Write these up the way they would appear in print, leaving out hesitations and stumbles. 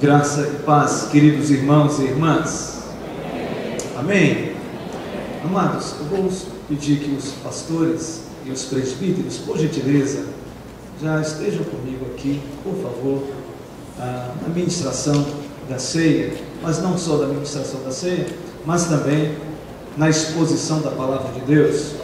Graça e paz, queridos irmãos e irmãs. Amém? Amados, eu vou pedir que os pastores e os presbíteros, por gentileza, já estejam comigo aqui, por favor, na ministração da ceia, mas não só da ministração da ceia, mas também na exposição da palavra de Deus.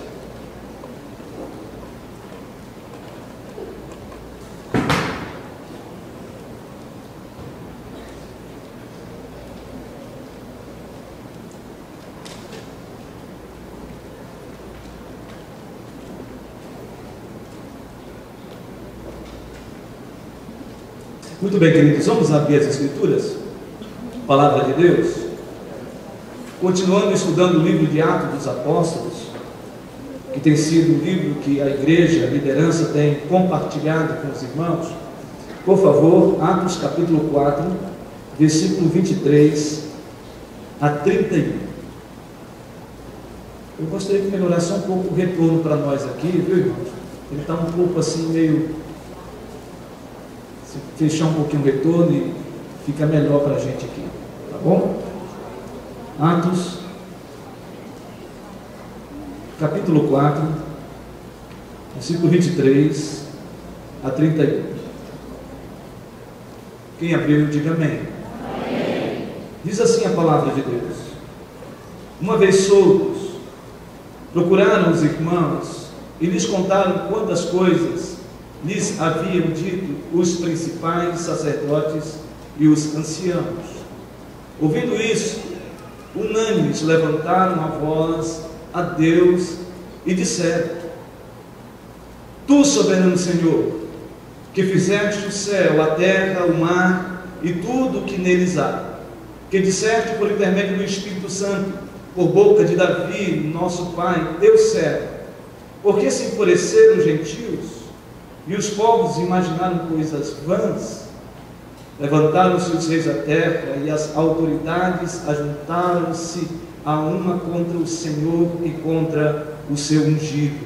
Muito bem, queridos, vamos abrir as Escrituras, Palavra de Deus, continuando estudando o livro de Atos dos Apóstolos, que tem sido um livro que a igreja, a liderança tem compartilhado com os irmãos. Por favor, Atos capítulo 4, versículo 23 a 31. Eu gostaria que melhorasse um pouco o retorno para nós aqui, viu, irmãos? Ele está um pouco assim, meio... fechar um pouquinho o retorno e fica melhor para a gente aqui, tá bom? Atos capítulo 4, versículo 23 a 31. Quem abriu, diga amém. Amém. Diz assim a palavra de Deus: uma vez soltos, procuraram os irmãos e lhes contaram quantas coisas lhes haviam dito os principais sacerdotes e os anciãos. Ouvindo isso, unânimes levantaram a voz a Deus e disseram: Tu, soberano Senhor, que fizeste o céu, a terra, o mar e tudo o que neles há, que disseste por intermédio do Espírito Santo, por boca de Davi, nosso pai, teu servo, porque se enfureceram os gentios e os povos imaginaram coisas vãs, levantaram-se os reis da terra e as autoridades ajuntaram-se a uma contra o Senhor e contra o seu ungido,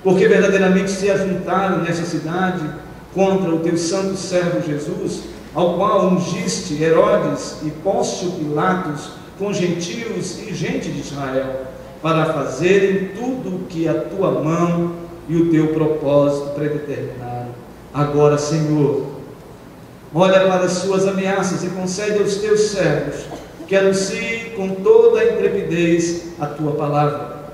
porque verdadeiramente se ajuntaram nessa cidade contra o teu santo servo Jesus, ao qual ungiste Herodes e Pôncio Pilatos com gentios e gente de Israel, para fazerem tudo o que a tua mão e o teu propósito predeterminaram. Agora, Senhor, olha para as suas ameaças e concede aos teus servos que anunciem com toda a intrepidez a tua palavra,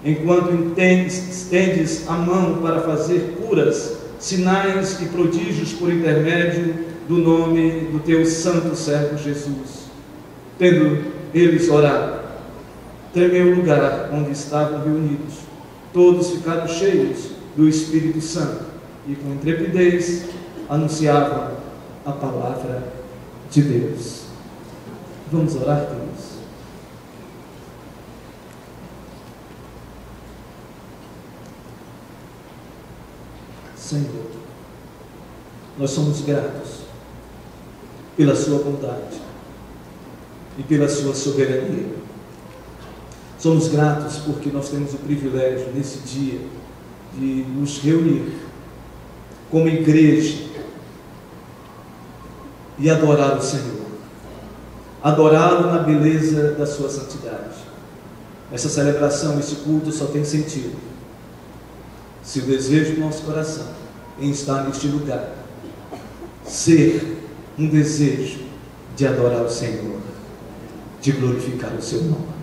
enquanto estendes a mão para fazer curas, sinais e prodígios por intermédio do nome do teu santo servo Jesus. Tendo eles orado, tremeu o lugar onde estavam reunidos. Todos ficaram cheios do Espírito Santo e com intrepidez anunciavam a palavra de Deus. Vamos orar, queridos. Senhor, nós somos gratos pela sua bondade e pela sua soberania. Somos gratos porque nós temos o privilégio, nesse dia, de nos reunir como igreja e adorar o Senhor, adorá-lo na beleza da sua santidade. Essa celebração, esse culto só tem sentido se o desejo do nosso coração em estar neste lugar ser um desejo de adorar o Senhor, de glorificar o seu nome.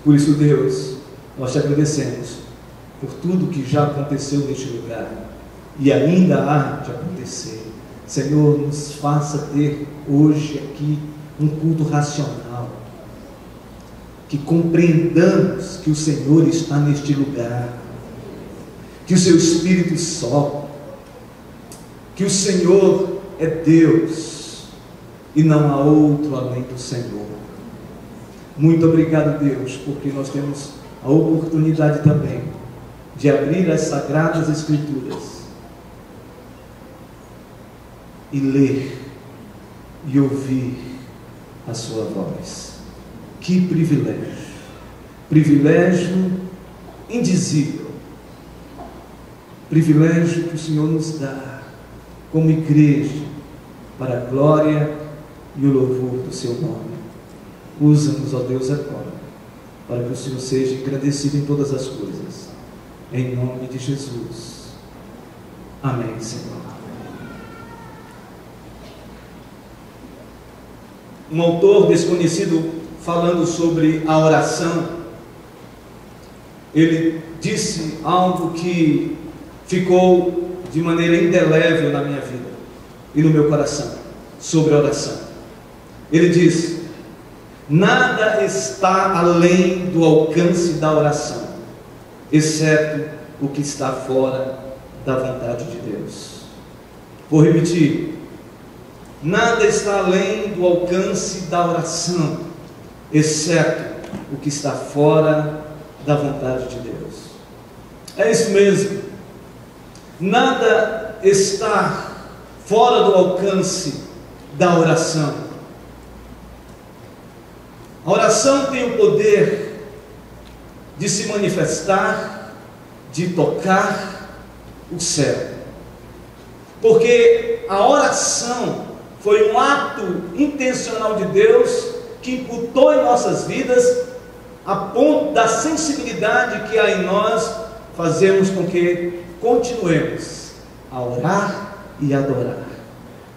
Por isso, Deus, nós te agradecemos por tudo que já aconteceu neste lugar e ainda há de acontecer. Senhor, nos faça ter hoje aqui um culto racional, que compreendamos que o Senhor está neste lugar, que o seu Espírito sopra, que o Senhor é Deus e não há outro além do Senhor. Muito obrigado, Deus, porque nós temos a oportunidade também de abrir as Sagradas Escrituras e ler e ouvir a sua voz. Que privilégio, privilégio indizível, privilégio que o Senhor nos dá como igreja para a glória e o louvor do seu nome. Usa-nos, ó Deus, agora, para que o Senhor seja engrandecido em todas as coisas. Em nome de Jesus. Amém, Senhor. Um autor desconhecido, falando sobre a oração, ele disse algo que ficou de maneira indelével na minha vida e no meu coração, sobre a oração. Ele diz: nada está além do alcance da oração, exceto o que está fora da vontade de Deus. Vou repetir: nada está além do alcance da oração, exceto o que está fora da vontade de Deus. É isso mesmo. Nada está fora do alcance da oração. A oração tem o poder de se manifestar, de tocar o céu, porque a oração foi um ato intencional de Deus que imputou em nossas vidas, a ponto da sensibilidade que há em nós, fazemos com que continuemos a orar e adorar.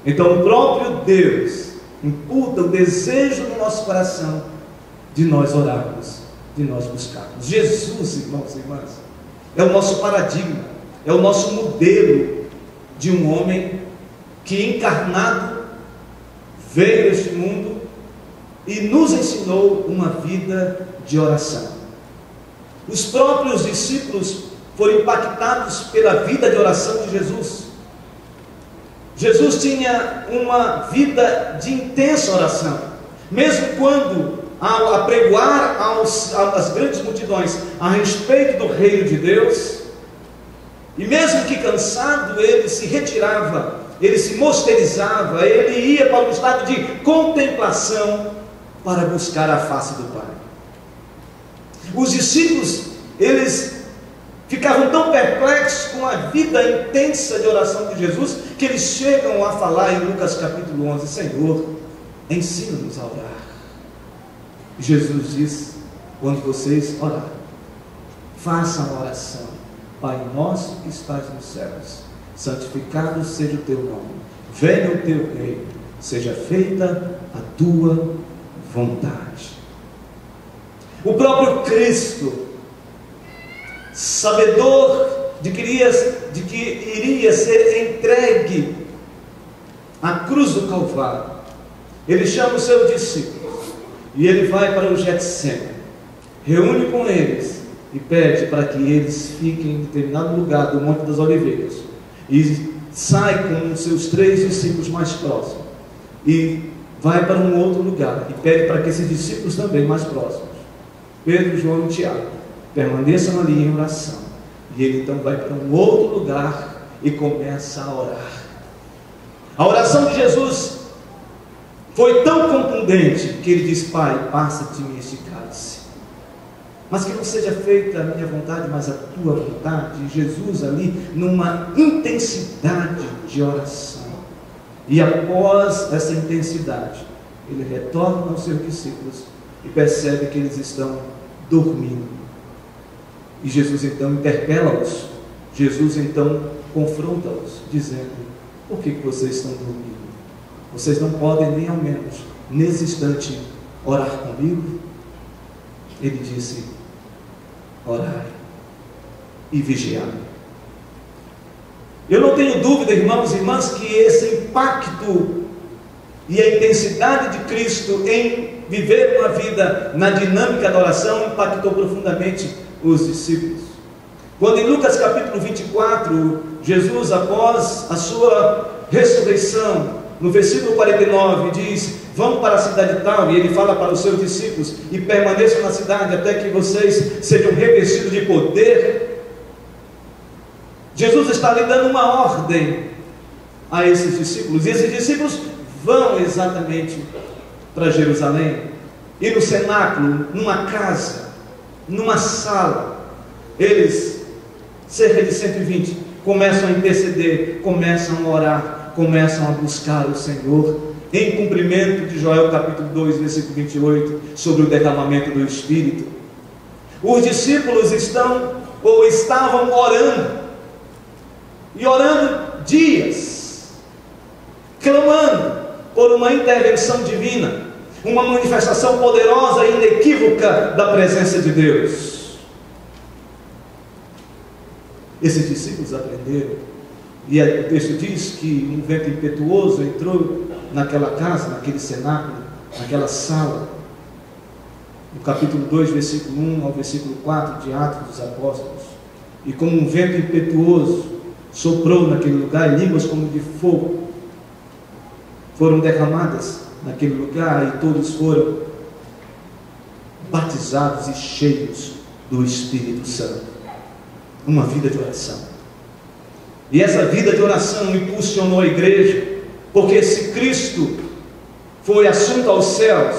Então o próprio Deus imputa o desejo no nosso coração de nós orarmos, de nós buscarmos. Jesus, irmãos e irmãs, é o nosso paradigma, é o nosso modelo de um homem que, encarnado, veio a este mundo e nos ensinou uma vida de oração. Os próprios discípulos foram impactados pela vida de oração de Jesus. Jesus tinha uma vida de intensa oração, mesmo quando, ao apregoar às grandes multidões a respeito do reino de Deus, e mesmo que cansado, ele se retirava, ele se mosterizava, ele ia para um estado de contemplação para buscar a face do Pai. Os discípulos, eles ficavam tão perplexos com a vida intensa de oração de Jesus, que eles chegam a falar em Lucas capítulo 11: Senhor, ensina-nos a orar. E Jesus diz: quando vocês orarem, façam a oração: Pai nosso que estás nos céus, santificado seja o teu nome, venha o teu reino, seja feita a tua vontade. O próprio Cristo, sabedor de que iria ser entregue à cruz do Calvário, ele chama os seus discípulos e ele vai para o Getsemane, reúne com eles e pede para que eles fiquem em determinado lugar do Monte das Oliveiras, e sai com os seus 3 discípulos mais próximos e vai para um outro lugar e pede para que esses discípulos também mais próximos, Pedro, João e Tiago, permaneçam ali em oração. E ele então vai para um outro lugar e começa a orar. A oração de Jesus foi tão contundente que ele diz: Pai, passa de mim este cálice, mas que não seja feita a minha vontade, mas a tua vontade. E Jesus ali numa intensidade de oração, e após essa intensidade, ele retorna aos seus discípulos e percebe que eles estão dormindo. E Jesus então interpela-os, Jesus então confronta-os, dizendo: por que vocês estão dormindo? Vocês não podem nem ao menos nesse instante orar comigo? Ele disse: orai e vigiai. Eu não tenho dúvida, irmãos e irmãs, que esse impacto e a intensidade de Cristo em viver uma vida na dinâmica da oração impactou profundamente os discípulos. Quando em Lucas capítulo 24, Jesus, após a sua ressurreição, no versículo 49 diz: vão para a cidade tal, e ele fala para os seus discípulos: e permaneçam na cidade até que vocês sejam revestidos de poder. Jesus está lhe dando uma ordem a esses discípulos, e esses discípulos vão exatamente para Jerusalém, e no cenáculo, numa casa, numa sala, eles, cerca de 120, começam a interceder, começam a orar, começam a buscar o Senhor, em cumprimento de Joel capítulo 2, versículo 28, sobre o derramamento do Espírito. Os discípulos estavam orando, e orando dias, clamando por uma intervenção divina, uma manifestação poderosa e inequívoca da presença de Deus. Esses discípulos aprenderam, e o texto diz que um vento impetuoso entrou naquela casa, naquele cenáculo, naquela sala, no capítulo 2, versículo 1 ao versículo 4 de Atos dos Apóstolos, e como um vento impetuoso soprou naquele lugar, e línguas como de fogo foram derramadas naquele lugar, e todos foram batizados e cheios do Espírito Santo. Uma vida de oração. E essa vida de oração impulsionou a igreja, porque se Cristo foi assunto aos céus,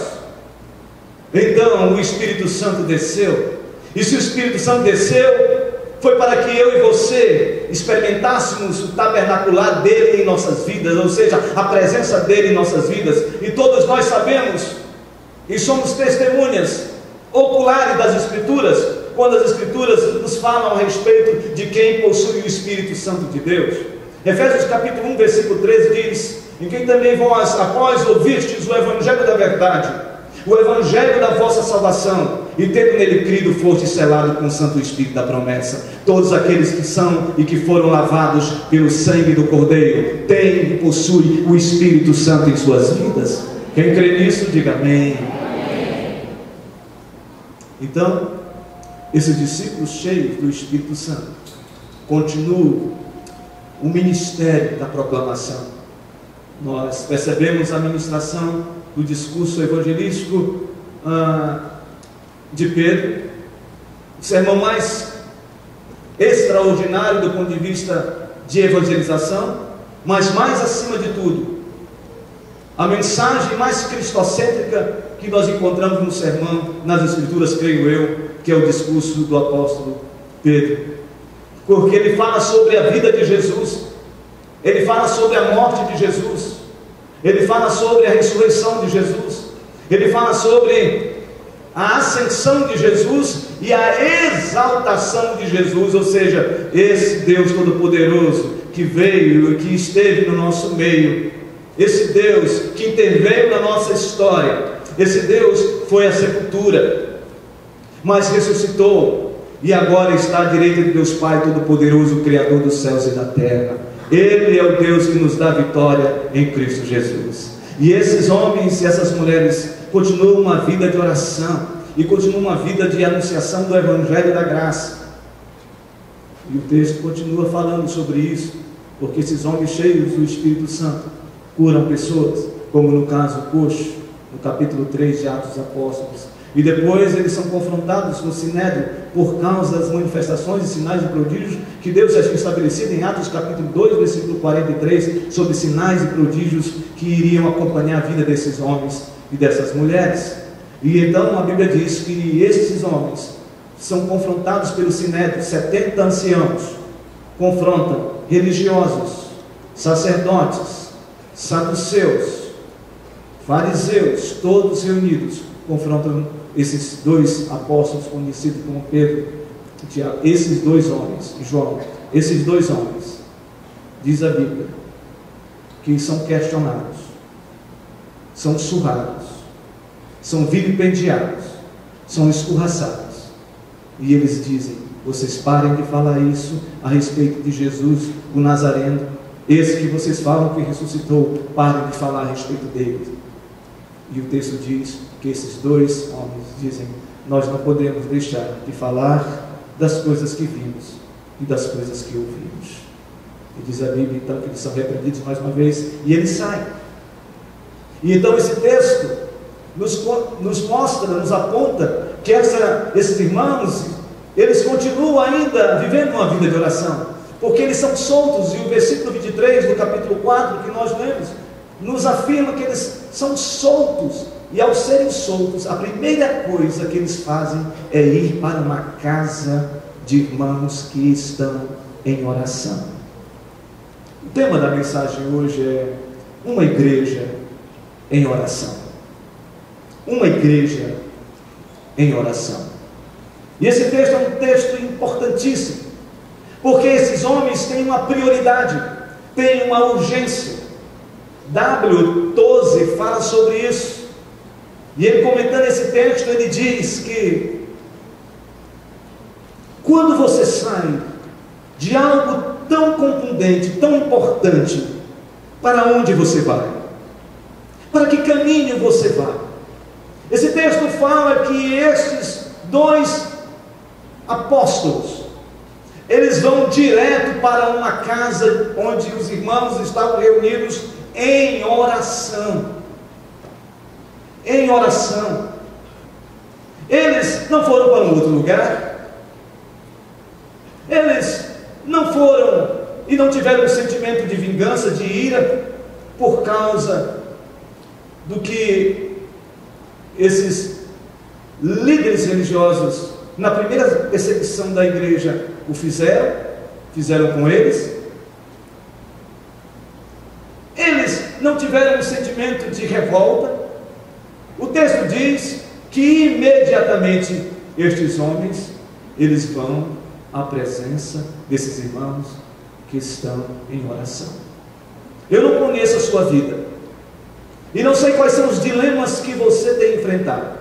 então o Espírito Santo desceu. E se o Espírito Santo desceu, foi para que eu e você experimentássemos o tabernacular dele em nossas vidas, ou seja, a presença dele em nossas vidas. E todos nós sabemos e somos testemunhas oculares das Escrituras, quando as Escrituras nos falam a respeito de quem possui o Espírito Santo de Deus. Efésios capítulo 1, versículo 13 diz: em quem também vós, após ouvistes o Evangelho da verdade, o Evangelho da vossa salvação, e tendo nele crido, foste selado com o Santo Espírito da promessa. Todos aqueles que são e que foram lavados pelo sangue do Cordeiro, têm e possuem o Espírito Santo em suas vidas. Quem crê nisso, diga amém. Amém. Então, esses discípulos cheios do Espírito Santo continuam o ministério da proclamação. Nós percebemos a ministração do discurso evangelístico de Pedro, o sermão mais extraordinário do ponto de vista de evangelização, mas mais acima de tudo, a mensagem mais cristocêntrica que nós encontramos no sermão, nas Escrituras, creio eu, que é o discurso do apóstolo Pedro, porque ele fala sobre a vida de Jesus, ele fala sobre a morte de Jesus, ele fala sobre a ressurreição de Jesus, ele fala sobre a ascensão de Jesus e a exaltação de Jesus, ou seja, esse Deus Todo-Poderoso que veio e que esteve no nosso meio, esse Deus que interveio na nossa história, esse Deus foi à sepultura, mas ressuscitou e agora está à direita de Deus Pai Todo-Poderoso, Criador dos céus e da terra. Ele é o Deus que nos dá vitória em Cristo Jesus. E esses homens e essas mulheres continuam uma vida de oração e continuam uma vida de anunciação do Evangelho da graça. E o texto continua falando sobre isso, porque esses homens cheios do Espírito Santo curam pessoas, como no caso o coxo, no capítulo 3 de Atos dos Apóstolos. E depois eles são confrontados no Sinédrio por causa das manifestações e sinais e prodígios que Deus já tinha estabelecido em Atos capítulo 2, versículo 43, sobre sinais e prodígios que iriam acompanhar a vida desses homens e dessas mulheres. E então a Bíblia diz que esses homens são confrontados pelo Sinédrio, 70 anciãos confrontam religiosos, sacerdotes, saduceus, fariseus, todos reunidos, confrontam esses dois apóstolos conhecidos como Pedro e Tiago, esses dois homens, João, esses dois homens, diz a Bíblia, que são questionados, são surrados, são vilipendiados, são escorraçados, e eles dizem: vocês parem de falar isso a respeito de Jesus, o Nazareno, esse que vocês falam que ressuscitou, parem de falar a respeito dele. E o texto diz que esses dois homens dizem: nós não podemos deixar de falar das coisas que vimos e das coisas que ouvimos. E diz a Bíblia então que eles são repreendidos mais uma vez e eles saem. E então esse texto nos mostra, nos aponta que esses irmãos, eles continuam ainda vivendo uma vida de oração, porque eles são soltos. E o versículo 23 do capítulo 4 que nós lemos nos afirma que eles são soltos, e ao serem soltos, a primeira coisa que eles fazem é ir para uma casa de irmãos que estão em oração. O tema da mensagem hoje é uma igreja em oração. Uma igreja em oração. E esse texto é um texto importantíssimo, porque esses homens têm uma prioridade, têm uma urgência. W12 fala sobre isso, e ele comentando esse texto, ele diz que quando você sai de algo tão contundente, tão importante, para onde você vai? Para que caminho você vai? Esse texto fala que esses dois apóstolos, eles vão direto para uma casa onde os irmãos estavam reunidos em oração. Em oração. Eles não foram para um outro lugar. Eles não foram e não tiveram um sentimento de vingança, de ira, por causa do que esses líderes religiosos, na primeira perseguição da igreja, o fizeram com eles. Eles não tiveram um sentimento de revolta. O texto diz que imediatamente estes homens, eles vão à presença desses irmãos que estão em oração. Eu não conheço a sua vida, e não sei quais são os dilemas que você tem enfrentado.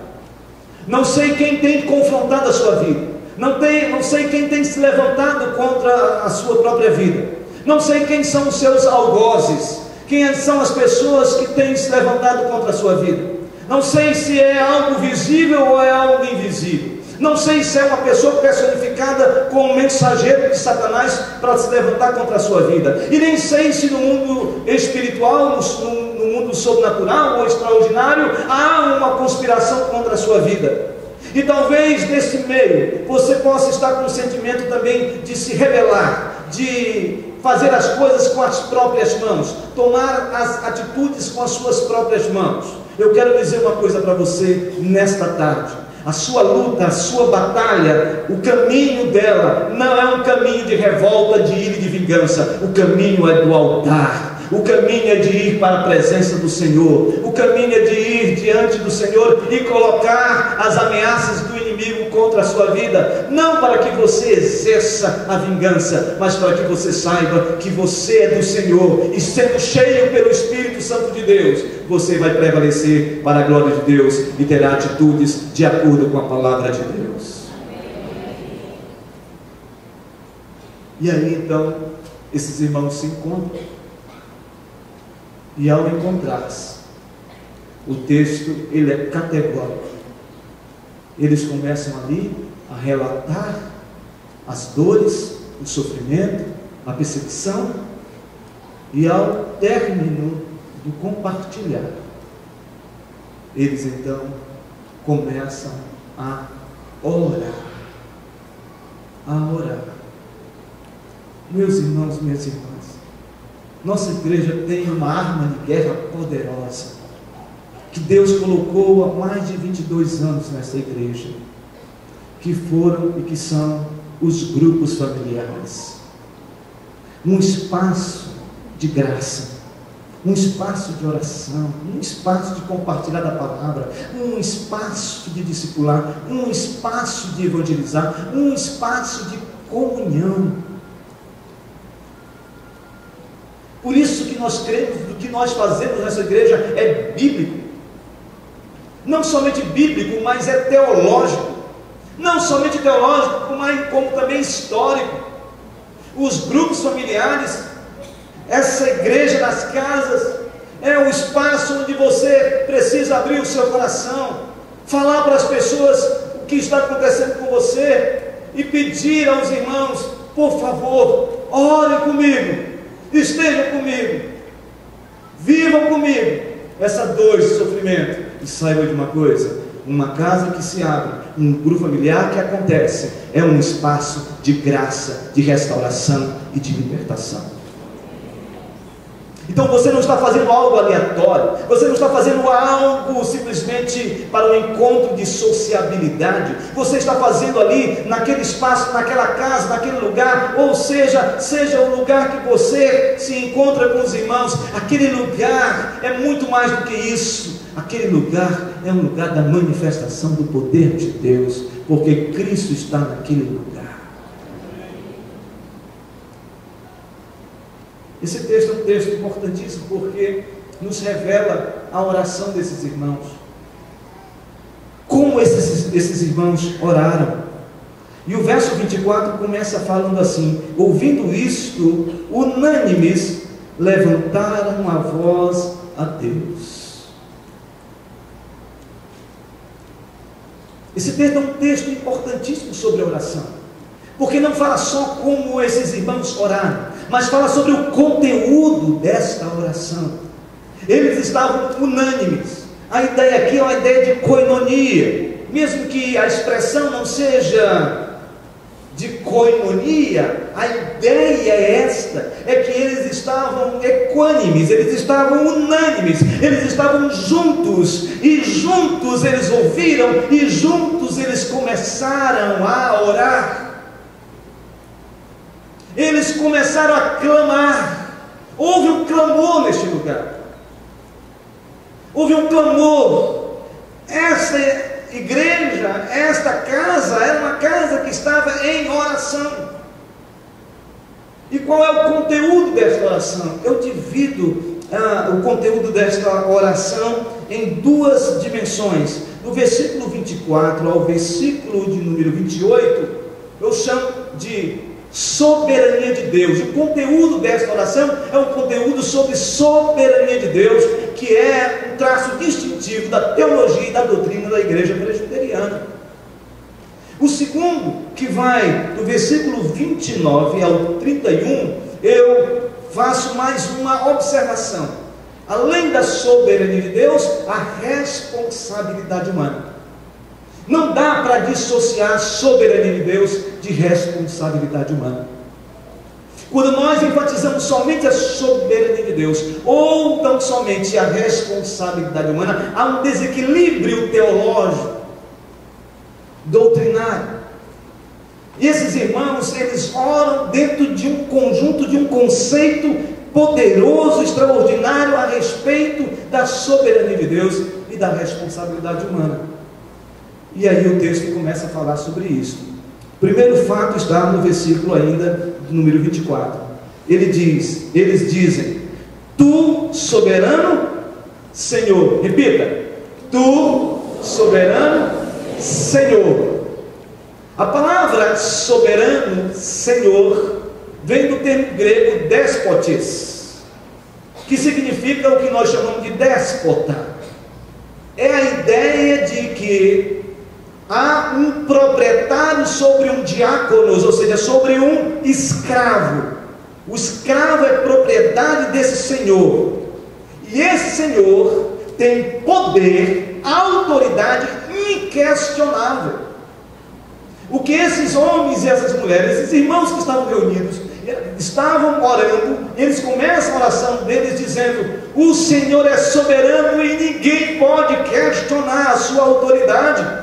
Não sei quem tem confrontado a sua vida. Não sei quem tem se levantado contra a sua própria vida. Não sei quem são os seus algozes. Quem são as pessoas que têm se levantado contra a sua vida. Não sei se é algo visível ou é algo invisível. Não sei se é uma pessoa personificada como mensageiro de Satanás para se levantar contra a sua vida. E nem sei se no mundo espiritual, no mundo sobrenatural ou extraordinário, há uma conspiração contra a sua vida. E talvez nesse meio você possa estar com um sentimento também de se rebelar, de fazer as coisas com as próprias mãos, tomar as atitudes com as suas próprias mãos. Eu quero dizer uma coisa para você nesta tarde. A sua luta, a sua batalha, o caminho dela não é um caminho de revolta, de ira e de vingança. O caminho é do altar. O caminho é de ir para a presença do Senhor. O caminho é de ir diante do Senhor e colocar as ameaças do inimigo contra a sua vida. Não para que você exerça a vingança, mas para que você saiba que você é do Senhor. E sendo cheio pelo Espírito Santo de Deus, você vai prevalecer para a glória de Deus e terá atitudes de acordo com a palavra de Deus. E aí então, esses irmãos se encontram. E ao encontrar-se, o texto ele é categórico. Eles começam ali a relatar as dores, o sofrimento, a perseguição, e ao término do compartilhar, eles então começam a orar. A orar. Meus irmãos, minhas irmãs, nossa igreja tem uma arma de guerra poderosa, que Deus colocou há mais de 22 anos nessa igreja, que foram e que são os grupos familiares. Um espaço de graça, um espaço de oração, um espaço de compartilhar da palavra, um espaço de discipular, um espaço de evangelizar, um espaço de comunhão. Por isso que nós cremos, do que nós fazemos nessa igreja é bíblico. Não somente bíblico, mas é teológico. Não somente teológico, mas como também histórico. Os grupos familiares, essa igreja das casas, é um espaço onde você precisa abrir o seu coração, falar para as pessoas o que está acontecendo com você e pedir aos irmãos, por favor, orem comigo. Estejam comigo, vivam comigo essa dor, esse sofrimento. E saibam de uma coisa: uma casa que se abre, um grupo familiar que acontece, é um espaço de graça, de restauração e de libertação. Então você não está fazendo algo aleatório, você não está fazendo algo simplesmente para um encontro de sociabilidade, você está fazendo ali, naquele espaço, naquela casa, naquele lugar, ou seja, seja o lugar que você se encontra com os irmãos, aquele lugar é muito mais do que isso, aquele lugar é um lugar da manifestação do poder de Deus, porque Cristo está naquele lugar. Esse texto é um texto importantíssimo, porque nos revela a oração desses irmãos. Como esses irmãos oraram. E o verso 24 começa falando assim: ouvindo isto, unânimes levantaram a voz a Deus. Esse texto é um texto importantíssimo sobre a oração, porque não fala só como esses irmãos oraram, mas fala sobre o conteúdo desta oração. Eles estavam unânimes. A ideia aqui é uma ideia de koinonia, mesmo que a expressão não seja de koinonia, a ideia é esta, é que eles estavam equânimes, eles estavam unânimes, eles estavam juntos, e juntos eles ouviram, e juntos eles começaram a orar. Eles começaram a clamar. Houve um clamor neste lugar. Houve um clamor. Esta igreja, esta casa, era uma casa que estava em oração. E qual é o conteúdo desta oração? Eu divido o conteúdo desta oração em duas dimensões. Do versículo 24 ao versículo de número 28, eu chamo de soberania de Deus. O conteúdo desta oração é um conteúdo sobre soberania de Deus, que é um traço distintivo da teologia e da doutrina da igreja presbiteriana. O segundo, que vai do versículo 29 ao 31, eu faço mais uma observação. Além da soberania de Deus, a responsabilidade humana. Não dá para dissociar a soberania de Deus de responsabilidade humana. Quando nós enfatizamos somente a soberania de Deus, ou tão somente a responsabilidade humana, há um desequilíbrio teológico, doutrinário. E esses irmãos, eles oram dentro de um conjunto, de um conceito poderoso, extraordinário, a respeito da soberania de Deus e da responsabilidade humana. E aí o texto começa a falar sobre isso. O primeiro fato está no versículo ainda, número 24. Eles dizem: Tu, soberano Senhor. Repita: Tu, soberano Senhor. A palavra soberano Senhor vem do termo grego despotes, que significa o que nós chamamos de déspota. É a ideia de que há um proprietário sobre um diáconos, ou seja, sobre um escravo. O escravo é propriedade desse senhor, e esse senhor tem poder, autoridade inquestionável. O que esses homens e essas mulheres, esses irmãos que estavam reunidos, estavam orando, eles começam a oração deles dizendo: o Senhor é soberano e ninguém pode questionar a sua autoridade.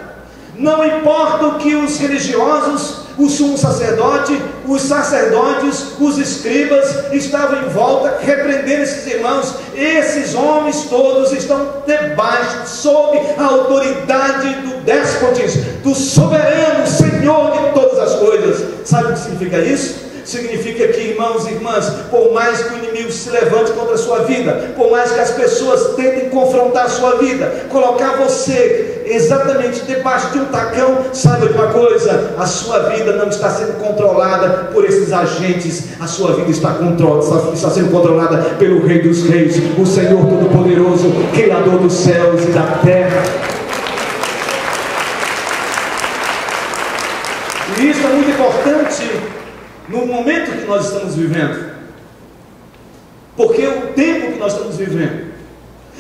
Não importa o que os religiosos, o sumo sacerdote, os sacerdotes, os escribas estavam em volta repreendendo esses irmãos. Esses homens todos estão debaixo, sob a autoridade do déspotes, do soberano Senhor de todas as coisas. Sabe o que significa isso? Significa que, irmãos e irmãs, por mais que o inimigo se levante contra a sua vida, por mais que as pessoas tentem confrontar a sua vida, colocar você exatamente debaixo de um tacão, saiba de uma coisa: a sua vida não está sendo controlada por esses agentes, a sua vida está sendo controlada pelo Rei dos Reis, o Senhor Todo-Poderoso, Criador dos céus e da terra. E isso é muito importante no momento que nós estamos vivendo, porque o tempo que nós estamos vivendo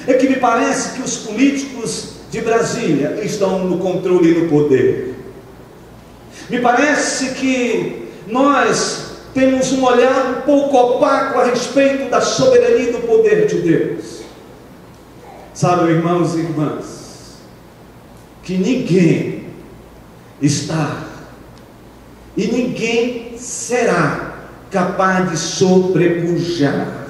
é que me parece que os políticos de Brasília estão no controle e no poder. Me parece que nós temos um olhar um pouco opaco a respeito da soberania e do poder de Deus. Sabe, irmãos e irmãs, que ninguém está e ninguém será capaz de sobrepujar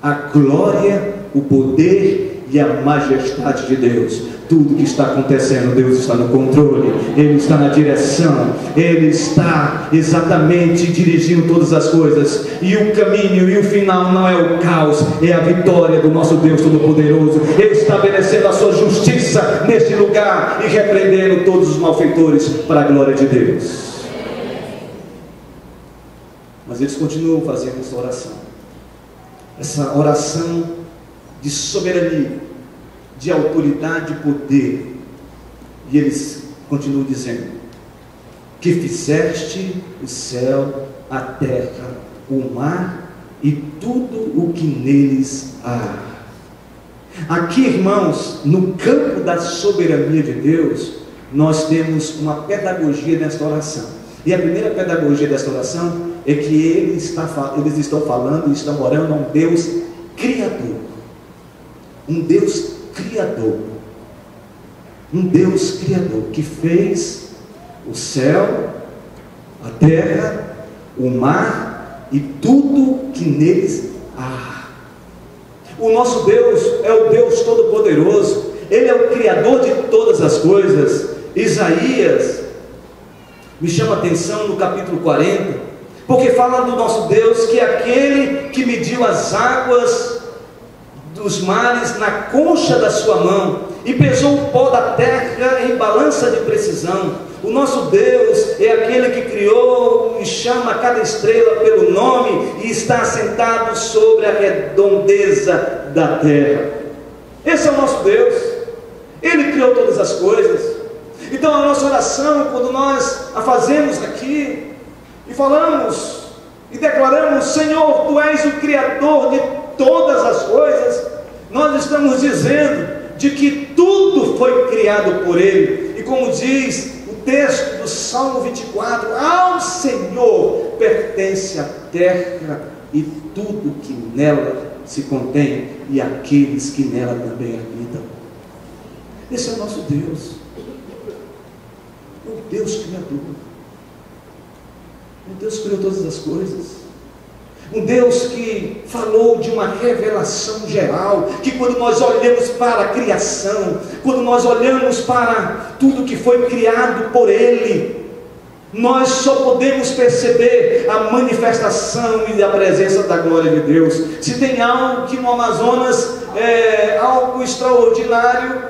a glória, o poder e a majestade de Deus. Tudo que está acontecendo, Deus está no controle, Ele está na direção, Ele está exatamente dirigindo todas as coisas, e o caminho e o final não é o caos, é a vitória do nosso Deus Todo-Poderoso, Ele estabelecendo a sua justiça neste lugar e repreendendo todos os malfeitores para a glória de Deus. Mas eles continuam fazendo essa oração de soberania, de autoridade e poder, e eles continuam dizendo: que fizeste o céu, a terra, o mar e tudo o que neles há. Aqui, irmãos, no campo da soberania de Deus, nós temos uma pedagogia nesta oração, e a primeira pedagogia desta oração é que eles estão falando e estão orando a um Deus criador, um Deus criador, um Deus criador que fez o céu, a terra, o mar e tudo que neles há. O nosso Deus é o Deus Todo-Poderoso, Ele é o Criador de todas as coisas. Isaías me chama a atenção no capítulo 40, porque fala do nosso Deus, que é aquele que mediu as águas dos mares na concha da sua mão e pesou o pó da terra em balança de precisão. O nosso Deus é aquele que criou e chama cada estrela pelo nome e está assentado sobre a redondeza da terra. Esse é o nosso Deus, Ele criou todas as coisas. Então a nossa oração, quando nós a fazemos aqui e falamos e declaramos: Senhor, Tu és o Criador de todas as coisas, nós estamos dizendo de que tudo foi criado por Ele. E como diz o texto do Salmo 24, ao Senhor pertence a terra e tudo que nela se contém, e aqueles que nela também habitam. Esse é o nosso Deus, o Deus Criador, o Deus que criou todas as coisas. Um Deus que falou de uma revelação geral, que quando nós olhamos para a criação, quando nós olhamos para tudo que foi criado por Ele, nós só podemos perceber a manifestação e a presença da glória de Deus. Se tem algo que no Amazonas é algo extraordinário,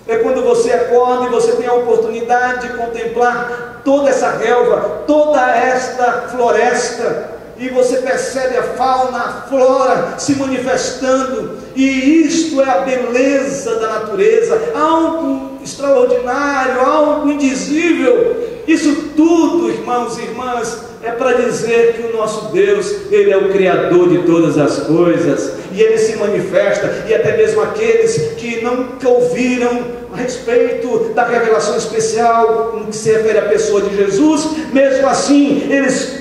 é quando você acorda e você tem a oportunidade de contemplar toda essa relva, toda esta floresta, e você percebe a fauna, a flora se manifestando, e isto é a beleza da natureza, algo extraordinário, algo indizível. Isso tudo, irmãos e irmãs, é para dizer que o nosso Deus, Ele é o Criador de todas as coisas, e Ele se manifesta, e até mesmo aqueles que nunca ouviram a respeito da revelação especial no que se refere à pessoa de Jesus, mesmo assim eles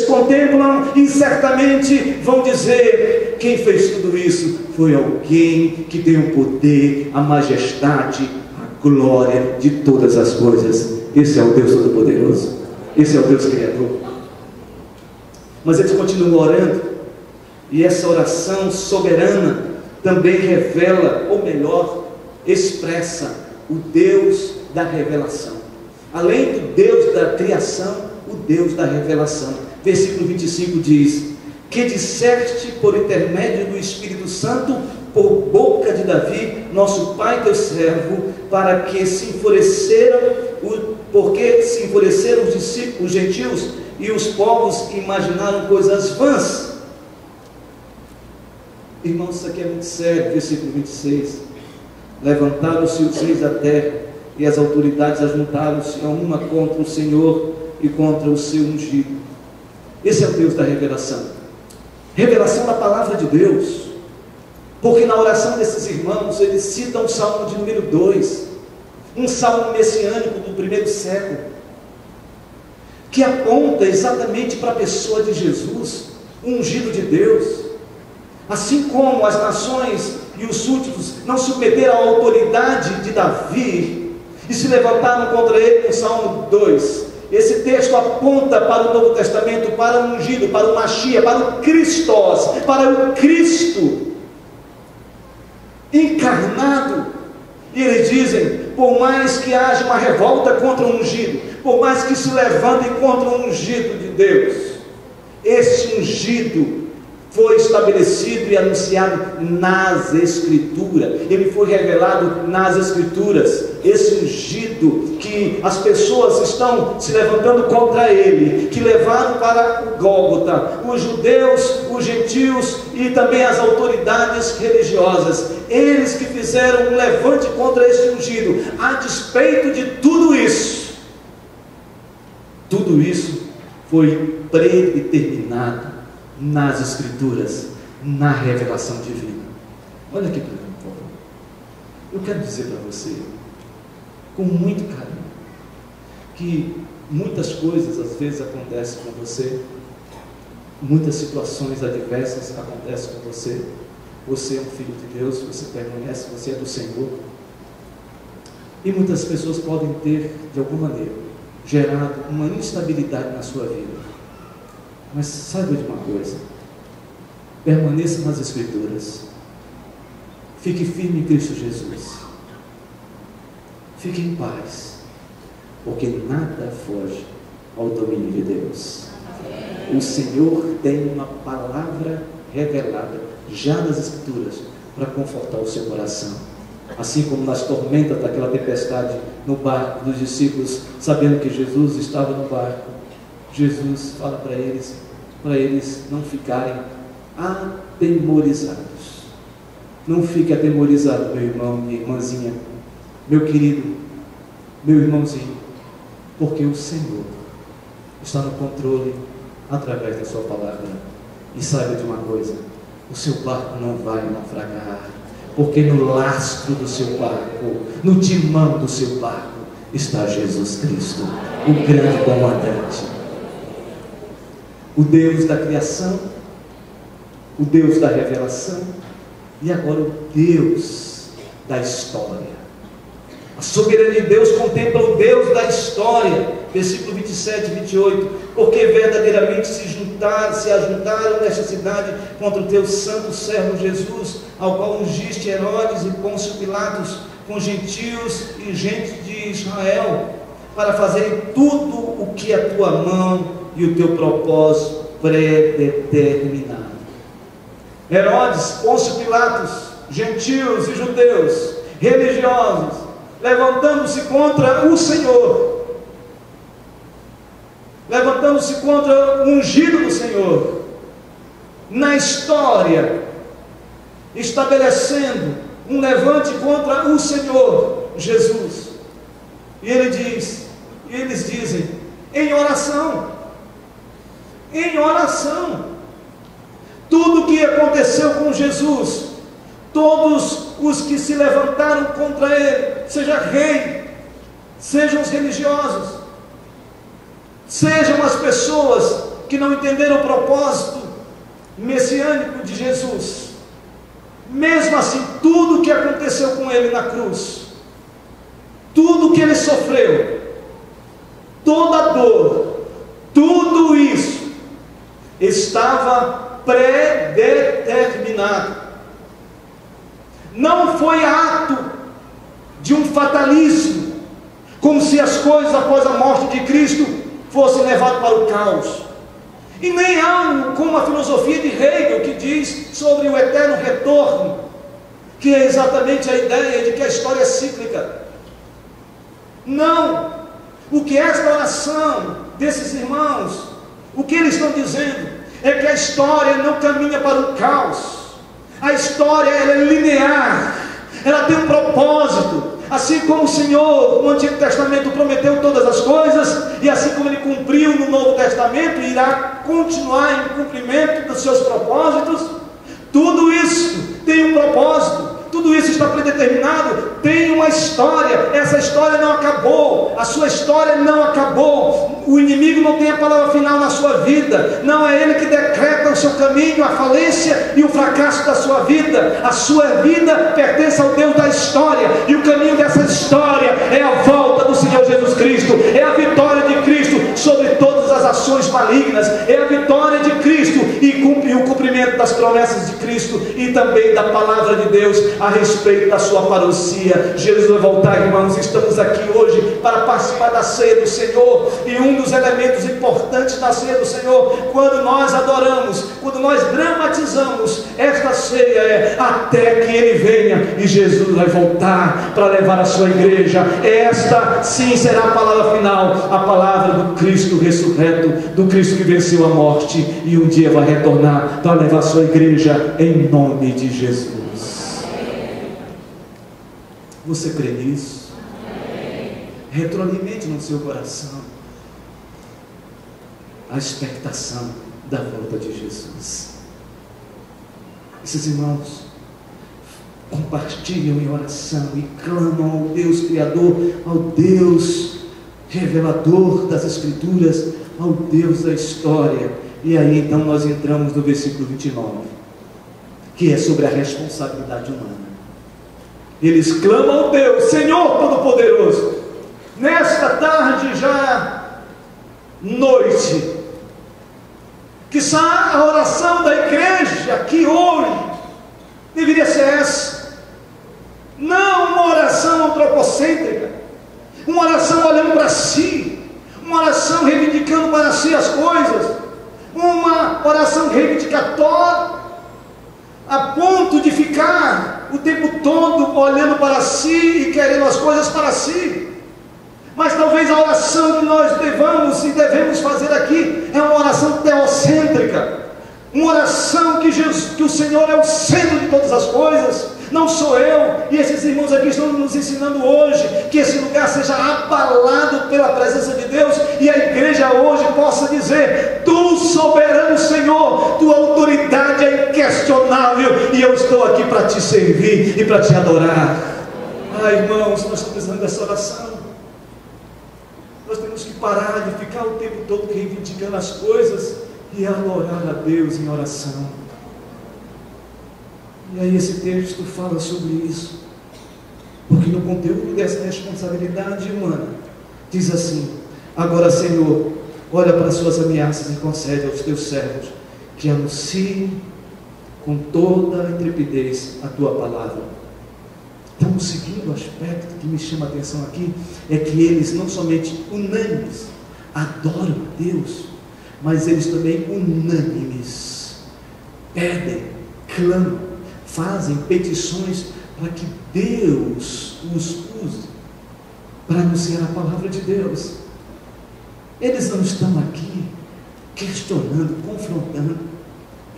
contemplam e certamente vão dizer: quem fez tudo isso foi alguém que tem o poder, a majestade, a glória de todas as coisas. Esse é o Deus Todo-Poderoso, esse é o Deus Criador. Mas eles continuam orando, e essa oração soberana também revela, ou melhor, expressa o Deus da revelação. Além do Deus da criação, o Deus da revelação. Versículo 25 diz: que disseste por intermédio do Espírito Santo, por boca de Davi, nosso pai, teu servo, para que se enfureceram, porque se enfureceram os discípulos, os gentios e os povos imaginaram coisas vãs. Irmãos, isso aqui é muito sério. Versículo 26: levantaram-se os reis da terra, e as autoridades ajuntaram-se a uma contra o Senhor e contra o seu ungido. Esse é o Deus da revelação, revelação da palavra de Deus. Porque na oração desses irmãos, eles citam o Salmo de número 2, um salmo messiânico do primeiro século, que aponta exatamente para a pessoa de Jesus, o ungido de Deus. Assim como as nações e os súditos não submeteram à autoridade de Davi e se levantaram contra ele no Salmo 2. Esse texto aponta para o Novo Testamento, para o ungido, para o Mashiach, para o Christos, para o Cristo encarnado. E eles dizem: por mais que haja uma revolta contra o ungido, por mais que se levantem contra o ungido de Deus, esse ungido foi estabelecido e anunciado nas Escrituras. Ele foi revelado nas Escrituras. Esse ungido que as pessoas estão se levantando contra ele, que levaram para o Gólgota, os judeus, os gentios e também as autoridades religiosas, eles que fizeram um levante contra esse ungido. A despeito de tudo isso foi predeterminado nas Escrituras, na revelação divina. Olha aqui para mim, por favor. Eu quero dizer para você, com muito carinho, que muitas coisas às vezes acontecem com você, muitas situações adversas acontecem com você. Você é um filho de Deus, você permanece, você é do Senhor, e muitas pessoas podem ter, de alguma maneira, gerado uma instabilidade na sua vida. Mas saiba de uma coisa: permaneça nas Escrituras, fique firme em Cristo Jesus, fique em paz, porque nada foge ao domínio de Deus. O Senhor tem uma palavra revelada já nas Escrituras para confortar o seu coração. Assim como nas tormentas daquela tempestade no barco dos discípulos, sabendo que Jesus estava no barco, Jesus fala para eles não ficarem atemorizados. Não fique atemorizado, meu irmão, minha irmãzinha, meu querido, meu irmãozinho, porque o Senhor está no controle através da sua palavra. E saiba de uma coisa: o seu barco não vai naufragar, porque no lastro do seu barco, no timão do seu barco, está Jesus Cristo, o grande comandante, o Deus da criação, o Deus da revelação e agora o Deus da história. A soberania de Deus contempla o Deus da história. Versículo 27 e 28: porque verdadeiramente se ajuntaram nesta cidade contra o teu santo servo Jesus, ao qual ungiste Herodes e Pôncio Pilatos, com gentios e gente de Israel, para fazerem tudo o que a tua mão e o teu propósito predeterminado. Herodes, Pôncio Pilatos, gentios e judeus, religiosos, levantando-se contra o Senhor, levantando-se contra o ungido do Senhor, na história, estabelecendo um levante contra o Senhor Jesus. E eles dizem, em oração, tudo o que aconteceu com Jesus, todos os que se levantaram contra ele, seja rei, sejam os religiosos, sejam as pessoas que não entenderam o propósito messiânico de Jesus, mesmo assim, tudo o que aconteceu com ele na cruz, tudo o que ele sofreu, toda a dor, tudo isso estava predeterminado. Não foi ato de um fatalismo, como se as coisas após a morte de Cristo fossem levadas para o caos, e nem algo como a filosofia de Hegel, que diz sobre o eterno retorno, que é exatamente a ideia de que a história é cíclica. Não, o que esta oração desses irmãos, o que eles estão dizendo é que a história não caminha para o caos. A história, ela é linear, ela tem um propósito. Assim como o Senhor no Antigo Testamento prometeu todas as coisas, e assim como Ele cumpriu no Novo Testamento, irá continuar em cumprimento dos seus propósitos. Tudo isso tem um propósito, tudo isso está predeterminado, tem uma história. Essa história não acabou, a sua história não acabou. O inimigo não tem a palavra final na sua vida, não é ele que decreta o seu caminho, a falência e o fracasso da sua vida. A sua vida pertence ao Deus da história, e o caminho dessa história é a volta do Senhor Jesus Cristo, é a vitória de Cristo sobre todas as ações malignas, é a vitória de Cristo e o cumprimento das promessas de Cristo e também da palavra de Deus a respeito da sua parousia. Jesus vai voltar, irmãos. Estamos aqui hoje para participar da ceia do Senhor, e um dos elementos importantes da ceia do Senhor, quando nós adoramos, quando nós dramatizamos esta ceia, é até que Ele venha, e Jesus vai voltar para levar a sua igreja. Esta sim será a palavra final, a palavra do Cristo ressurreto, do Cristo que venceu a morte e um dia vai retornar para levar a sua igreja em nome de Jesus. Você crê nisso? Retroalimente no seu coração a expectação da volta de Jesus. Esses irmãos compartilham em oração e clamam ao Deus Criador, ao Deus revelador das Escrituras, ao Deus da história. E aí então nós entramos no versículo 29, que é sobre a responsabilidade humana. Eles clamam ao Deus, Senhor Todo-Poderoso, nesta tarde já noite, que a oração da igreja aqui hoje deveria ser essa, não uma oração antropocêntrica, uma oração olhando para si, uma oração reivindicando para si as coisas, uma oração reivindicatória, a ponto de ficar o tempo todo olhando para si e querendo as coisas para si. Mas talvez a oração que nós devemos fazer aqui é uma oração teocêntrica, uma oração que o Senhor é o centro de todas as coisas, não sou eu. E esses irmãos aqui estão nos ensinando hoje que esse lugar seja abalado pela presença de Deus, e a igreja hoje possa dizer: Tu, soberano Senhor, tua autoridade é inquestionável, e eu estou aqui para te servir e para te adorar. Irmãos, nós estamos precisando dessa oração. Nós temos que parar de ficar o tempo todo reivindicando as coisas e adorar a Deus em oração. E aí esse texto fala sobre isso, porque no conteúdo dessa responsabilidade humana diz assim: agora, Senhor, olha para as suas ameaças e concede aos teus servos que anunciem com toda a intrepidez a tua palavra. Então, o segundo aspecto que me chama a atenção aqui é que eles não somente unânimes adoram a Deus, mas eles também unânimes pedem, clamam, fazem petições para que Deus os use para anunciar a palavra de Deus. Eles não estão aqui questionando, confrontando,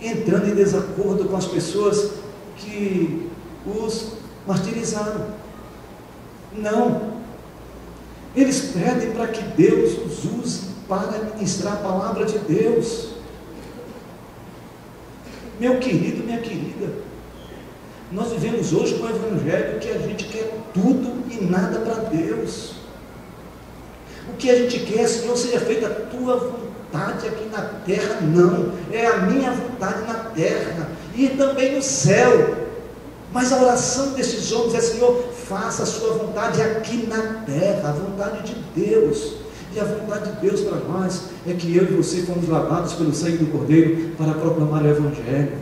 entrando em desacordo com as pessoas que os martirizaram. Não, eles pedem para que Deus os use para ministrar a palavra de Deus. Meu querido, minha querida, nós vivemos hoje com o evangelho que a gente quer tudo e nada para Deus. O que a gente quer, Senhor, seja feita a tua vontade aqui na terra. Não, é a minha vontade na terra e também no céu. Mas a oração desses homens é: Senhor, faça a sua vontade aqui na terra, a vontade de Deus. E a vontade de Deus para nós é que eu e você fomos lavados pelo sangue do Cordeiro para proclamar o Evangelho.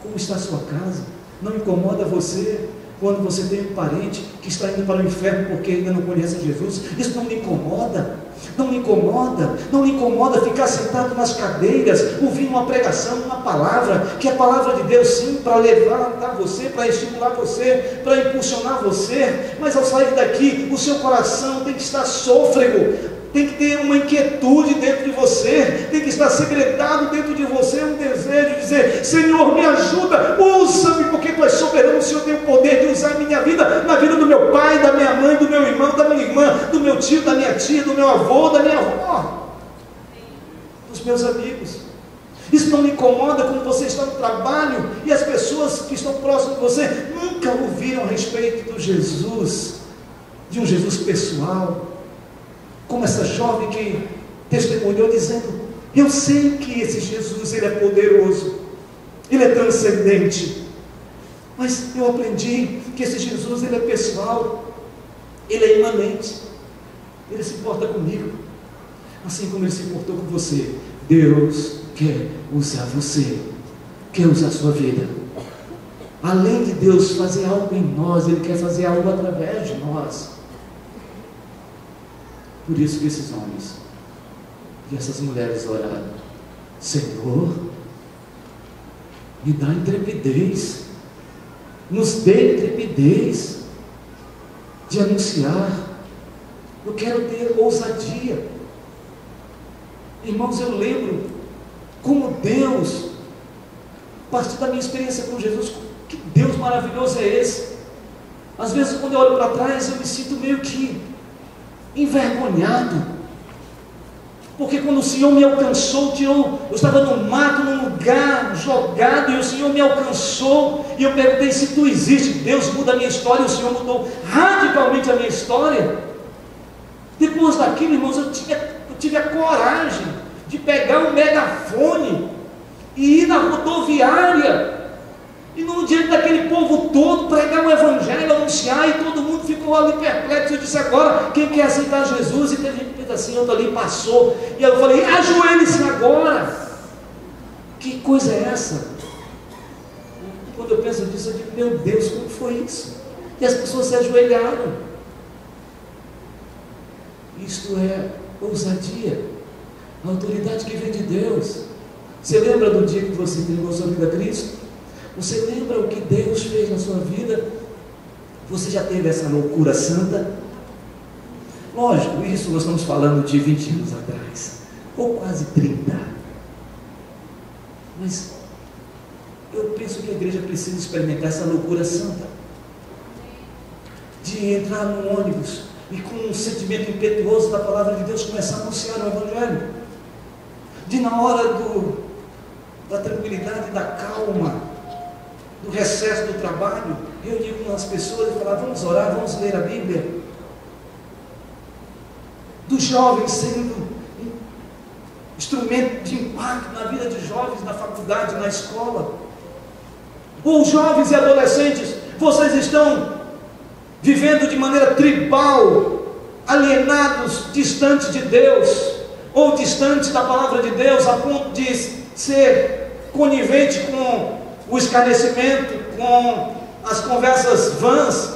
Como está a sua casa? Não incomoda você quando você tem um parente que está indo para o inferno porque ainda não conhece Jesus? Isso não me incomoda? Não me incomoda? Não me incomoda ficar sentado nas cadeiras, ouvindo uma pregação, uma palavra, que é a palavra de Deus sim, para levantar você, para estimular você, para impulsionar você, mas ao sair daqui, o seu coração tem que estar sôfrego, tem que ter uma inquietude dentro de você, tem que estar segredado dentro de você um desejo de dizer: Senhor, me ajuda, usa-me, porque Tu és soberano, o Senhor tem o poder de usar a minha vida, na vida do meu pai, da minha mãe, do meu irmão, da minha irmã, do meu tio, da minha tia, do meu avô, da minha avó, dos meus amigos. Isso não me incomoda quando você está no trabalho e as pessoas que estão próximas de você ouviram a respeito do Jesus, de um Jesus pessoal, como essa jovem que testemunhou dizendo: eu sei que esse Jesus, ele é poderoso, ele é transcendente, mas eu aprendi que esse Jesus, ele é pessoal, ele é imanente, ele se importa comigo, assim como ele se importou com você. Deus quer usar você, quer usar a sua vida. Além de Deus fazer algo em nós, ele quer fazer algo através de nós. Por isso que esses homens e essas mulheres oraram: Senhor, me dá intrepidez, nos dê intrepidez de anunciar. Eu quero ter ousadia. Irmãos, eu lembro como Deus, a partir da minha experiência com Jesus, que Deus maravilhoso é esse. Às vezes, quando eu olho para trás, eu me sinto meio que envergonhado, porque quando o Senhor me alcançou, eu estava no mato, num lugar jogado, e o Senhor me alcançou, e eu perguntei: se tu existe, Deus muda a minha história. E o Senhor mudou radicalmente a minha história. Depois daquilo, irmãos, eu tive a coragem de pegar um megafone e ir na rodoviária, e no diante daquele povo todo, pregar o evangelho, anunciar, e todo mundo ficou ali perplexo. Eu disse: agora, quem quer aceitar Jesus? E teve gente que fez assim, outro ali passou, e eu falei: ajoelhe-se agora. Que coisa é essa? Quando eu penso nisso, eu digo: meu Deus, como foi isso? E as pessoas se ajoelharam. Isto é ousadia, a autoridade que vem de Deus. Você lembra do dia que você entregou sua vida a Cristo? Você lembra o que Deus fez na sua vida? Você já teve essa loucura santa? Lógico, isso nós estamos falando de 20 anos atrás, ou quase 30. Mas eu penso que a igreja precisa experimentar essa loucura santa, de entrar no ônibus e com um sentimento impetuoso da palavra de Deus começar a anunciar o evangelho, de na hora da tranquilidade, da calma, do recesso do trabalho, reunir com as pessoas e falar: vamos orar, vamos ler a Bíblia. Dos jovens sendo instrumento de impacto na vida de jovens, na faculdade, na escola. Ou jovens e adolescentes, vocês estão vivendo de maneira tribal, alienados, distantes de Deus, ou distantes da palavra de Deus, a ponto de ser conivente com o escarnecimento, com as conversas vãs.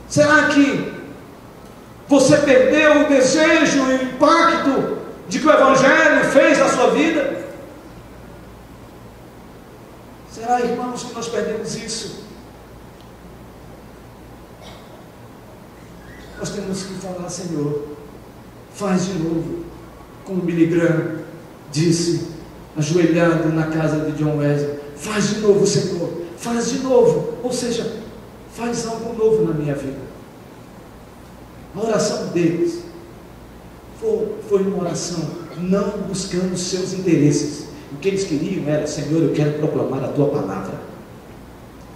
Será que você perdeu o desejo e o impacto de que o evangelho fez na sua vida? Será, irmãos, que nós perdemos isso? Nós temos que falar: Senhor, faz de novo, como Billy Graham disse, ajoelhado na casa de John Wesley: faz de novo, Senhor, faz de novo. Ou seja, faz algo novo na minha vida. A oração deles foi uma oração não buscando os seus interesses. O que eles queriam era: Senhor, eu quero proclamar a tua palavra,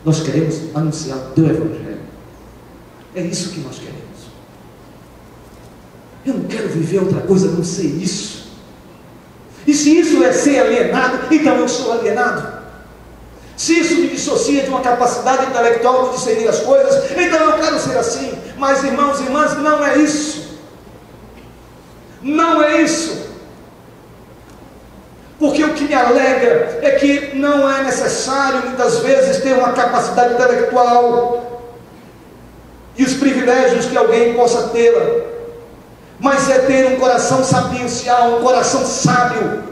nós queremos anunciar o teu evangelho. É isso que nós queremos. Eu não quero viver outra coisa a não ser isso. E se isso é ser alienado, então eu sou alienado. Se isso me dissocia de uma capacidade intelectual de discernir as coisas, então eu quero ser assim. Mas, irmãos e irmãs, não é isso. Não é isso. Porque o que me alegra é que não é necessário, muitas vezes, ter uma capacidade intelectual e os privilégios que alguém possa tê-la, mas é ter um coração sapiencial, um coração sábio.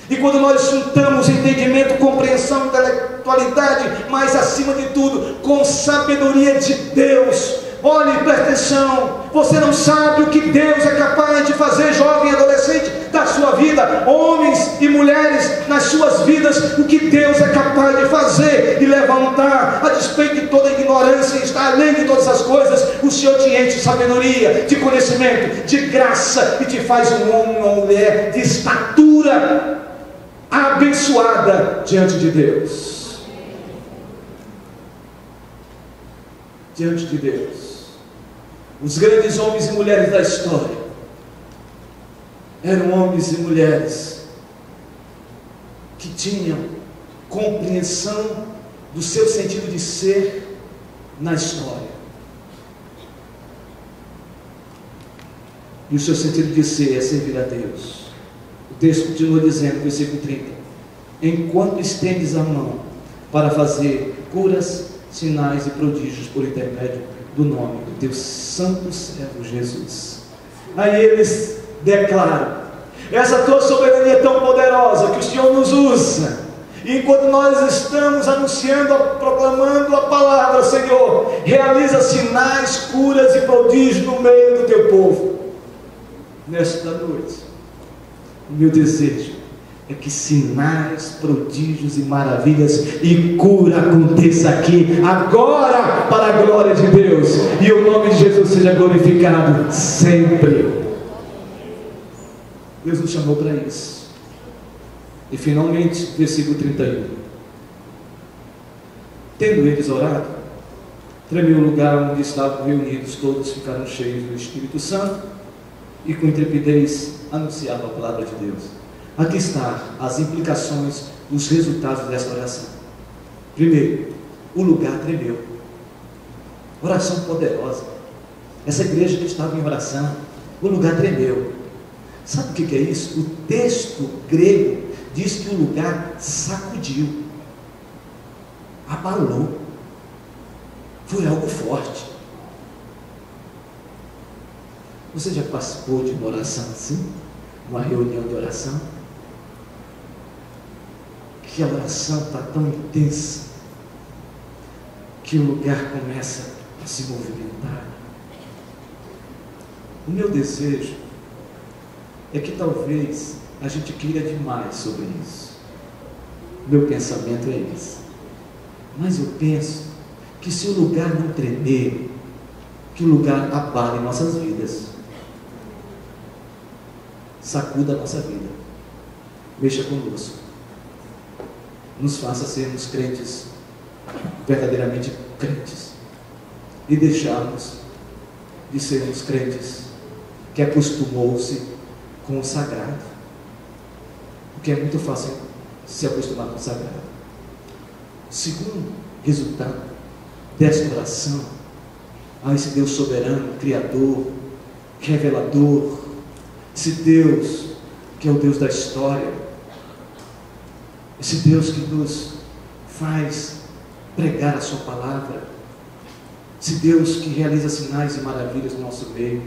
E quando nós juntamos entendimento, compreensão, intelectualidade, mas acima de tudo, com sabedoria de Deus. Olhe, preste atenção, você não sabe o que Deus é capaz de fazer, jovem e adolescente, da sua vida, homens e mulheres, nas suas vidas, o que Deus é capaz de fazer e levantar, a despeito de toda a ignorância, e está além de todas as coisas. O Senhor te enche de sabedoria, de conhecimento, de graça, e te faz um homem ou uma mulher de estatura abençoada diante de Deus. diante de Deus. Os grandes homens e mulheres da história eram homens e mulheres que tinham compreensão do seu sentido de ser na história. E o seu sentido de ser é servir a Deus. O texto continua dizendo, versículo 30: enquanto estendes a mão para fazer curas, sinais e prodígios por intermédio do nome do teu santo servo Jesus. Aí eles declaram: essa tua soberania é tão poderosa que o Senhor nos usa. E enquanto nós estamos anunciando, proclamando a palavra, Senhor, realiza sinais, curas e prodígios no meio do teu povo. Nesta noite, o meu desejo é que sinais, prodígios e maravilhas e cura aconteça aqui, agora, para a glória de Deus, e o nome de Jesus seja glorificado sempre. Deus nos chamou para isso. E finalmente, versículo 31: tendo eles orado, tremeu o lugar onde estavam reunidos, todos ficaram cheios do Espírito Santo e com intrepidez anunciavam a palavra de Deus. Aqui está as implicações dos resultados desta oração. Primeiro, o lugar tremeu. Oração poderosa. Essa igreja que estava em oração, o lugar tremeu. Sabe o que é isso? O texto grego diz que o lugar sacudiu, abalou, foi algo forte. Você já participou de uma oração assim? Uma reunião de oração? Que a oração está tão intensa que o lugar começa a se movimentar. O meu desejo é que talvez a gente queira demais sobre isso. Meu pensamento é esse. Mas eu penso que se o lugar não tremer, que o lugar abale nossas vidas, sacuda a nossa vida, mexa conosco, nos faça sermos crentes, verdadeiramente crentes, e deixarmos de sermos crentes que acostumou-se com o sagrado, porque é muito fácil se acostumar com o sagrado. O segundo resultado desta oração a esse Deus soberano, criador, revelador, esse Deus que é o Deus da história, esse Deus que nos faz pregar a sua palavra, esse Deus que realiza sinais e maravilhas no nosso meio.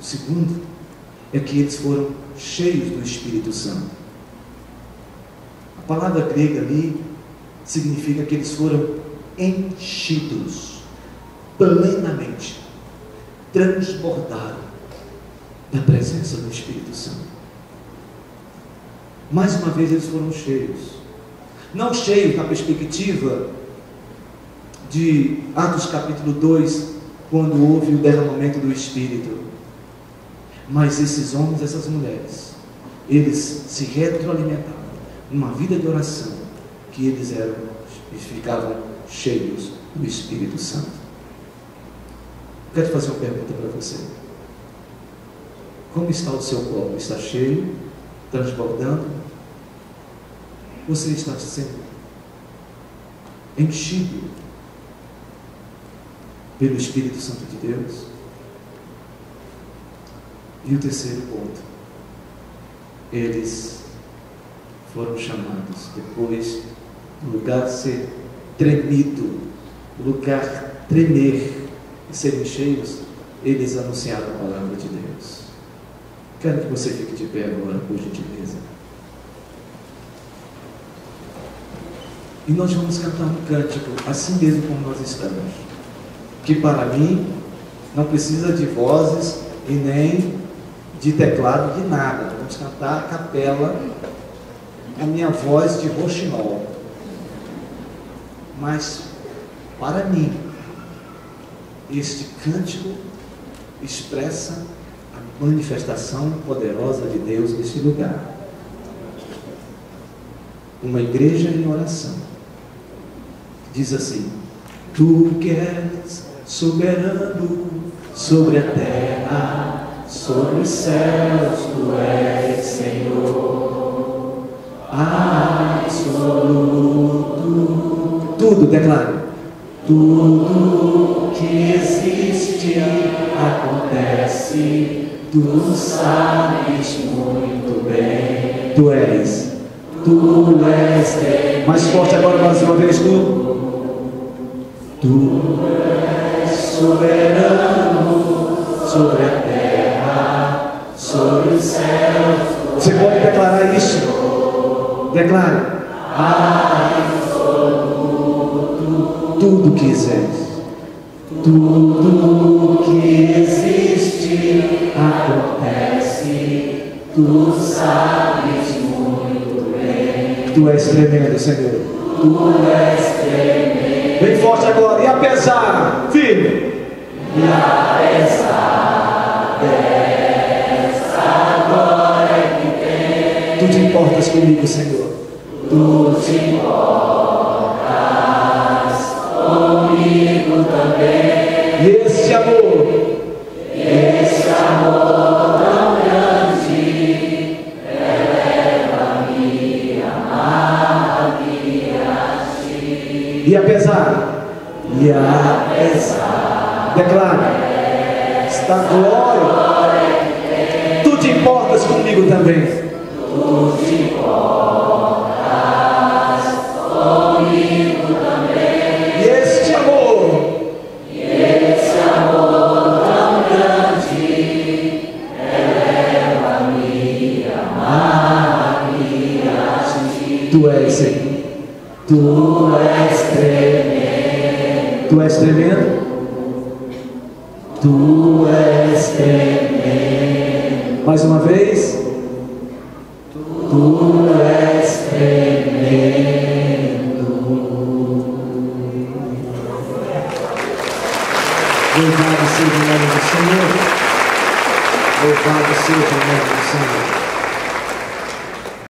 O segundo é que eles foram cheios do Espírito Santo. A palavra grega ali significa que eles foram enchidos plenamente, transbordaram da presença do Espírito Santo. Mais uma vez eles foram cheios, não cheios na perspectiva de Atos capítulo 2, quando houve o derramamento do Espírito, mas esses homens, essas mulheres, eles se retroalimentavam numa vida de oração, que eles ficavam cheios do Espírito Santo. Quero fazer uma pergunta para você. Como está o seu copo? Está cheio? Transbordando? Você está sendo enchido pelo Espírito Santo de Deus? E o terceiro ponto: eles foram chamados, depois do lugar ser tremido, do lugar tremer e serem cheios, eles anunciaram a palavra de Deus. Quero que você fique de pé agora, por gentileza. E nós vamos cantar um cântico, assim mesmo como nós estamos, que para mim não precisa de vozes e nem de teclado, de nada. Vamos cantar a capela, a minha voz de roxinol. Mas para mim, este cântico expressa a manifestação poderosa de Deus nesse lugar. Uma igreja em oração diz assim: Tu que és soberano sobre a terra, sobre os céus, Tu és Senhor absoluto. Tudo, declara. Tudo que existe acontece, Tu sabes muito bem. Tu és. Mais forte agora, mais uma vez, Tu és soberano sobre a terra, sobre os céus. Você pode declarar isso? Declare. Tudo que existe, tudo que existe acontece, Tu sabes muito bem. Tu és tremendo, Senhor. Tu és tremendo. Bem forte agora. E apesar, filho. E apesar dessa glória que tem, Tu te importas comigo, Senhor. Tu te importas comigo também. E esse amor tão grande eleva-me, amar-me a Ti. E apesar, declara, esta glória, Tu te importas comigo também. Tu te importas comigo também. E este amor tão grande eleva-me, amar-me a Ti. Tu és, Senhor. Tu és tremendo. Tu és tremendo. Tu és tremendo. Mais uma vez. Tu és tremendo. Louvado seja o nome do Senhor. Louvado seja o nome do Senhor.